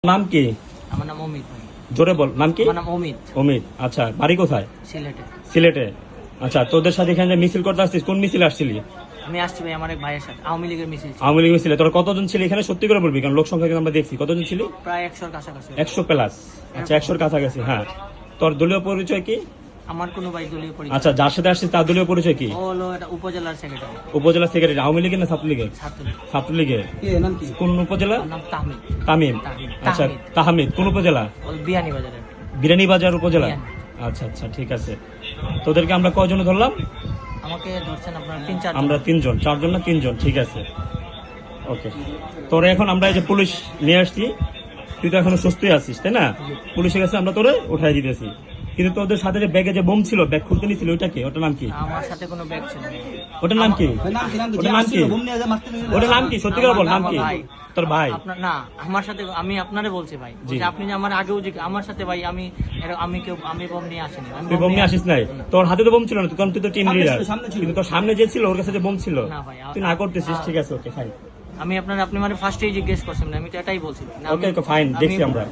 নাম কি? আমার নাম অমিত ভাই। জোরে বল, নাম কি? আমার নাম অমিত। অমিত, আচ্ছা বাড়ি কোথায়? সিলেটে। সিলেটে। আচ্ছা তোদের সাথে এখানে মিছিল করতে আসছিস, কোন মিছিল আসছিলি? আমি আসছি ভাই আমার এক ভাইয়ের সাথে, আওয়ামী লীগের মিছিল ছিল। আওয়ামী লীগ মিছিলে তোরা কতজন ছিলি এখানে? সত্যি করে বলবি, কারণ লোক সংখ্যা কিন্তু আমরা দেখছি। কতজন ছিলি? প্রায় 100-র কাছাকাছি। 100 প্লাস। আচ্ছা 100-র কাছাকাছি। হ্যাঁ, তোর দলীয় পরিচয় কি? আমার কোনো ভাই দলীয় পরিচয়। আচ্ছা যার সাথে আসছিস তার দলীয় পরিচয় কি? ও হলো এটা উপজেলার সেক্রেটারি। উপজেলা সেক্রেটারি। আওয়ামী লীগের না ছাত্রলীগের? ছাত্রলীগ। ছাত্রলীগের। কোন উপজেলা? ওর নাম তাহমিদ। তামিম। তাহমিদ। আচ্ছা তাহমিদ কোন উপজেলা? ও বিয়ানী বাজারে। বিরানীবাজার উপজেলা। বিয়ানী। আচ্ছা আচ্ছা ঠিক আছে। তোদেরকে আমরা কয়জন ধরলাম? আমাকে ধরছেন আপনারা 3-4 আমরা 3 জন, 4 জন না 3 জন, ঠিক আছে ওকে। তোরে এখন আমরা এই যে পুলিশ নিয়ে আসছি, তুই তো এখনো সুস্থ আছিস তাই না? পুলিশের কাছে আমরা তোরে উঠাই দিতেছি, কিন্তু তোদের সাথে যে ব্যাগে যে বোম ছিল, ব্যাগ খুলতে নিছিল, ওইটা কি? ওটার নাম কি? আমার সাথে কোনো ব্যাগ ছিল না। ওটার নাম কি? ওটার নাম কি? ওটার নাম কি? সত্যি করে বল, নাম কি? ভাই। তোর ভাই? আপনার না, আমার সাথে আমি আপনারে বলছি ভাই, জি। বলছি আপনি যে আমার আগেও যে আমার সাথে ভাই আমি বম নিয়ে আসিনি। তুই বোম নিয়ে আসিস নাই? তোর হাতে তো বোম ছিল না, কারণ তুই তো টিম লিডার, কিন্তু তোর সামনে যে ছিল ওর কাছে যে বোম ছিল। না ভাই, তুই না করতেছিস, ঠিক আছে ওকে ফাইন। আপনি মানে ফার্স্টেই জিজ্ঞেস করছেন না, আমি তো এটাই বলছি। না, ওকে ওকে ফাইন, দেখছি আমরা।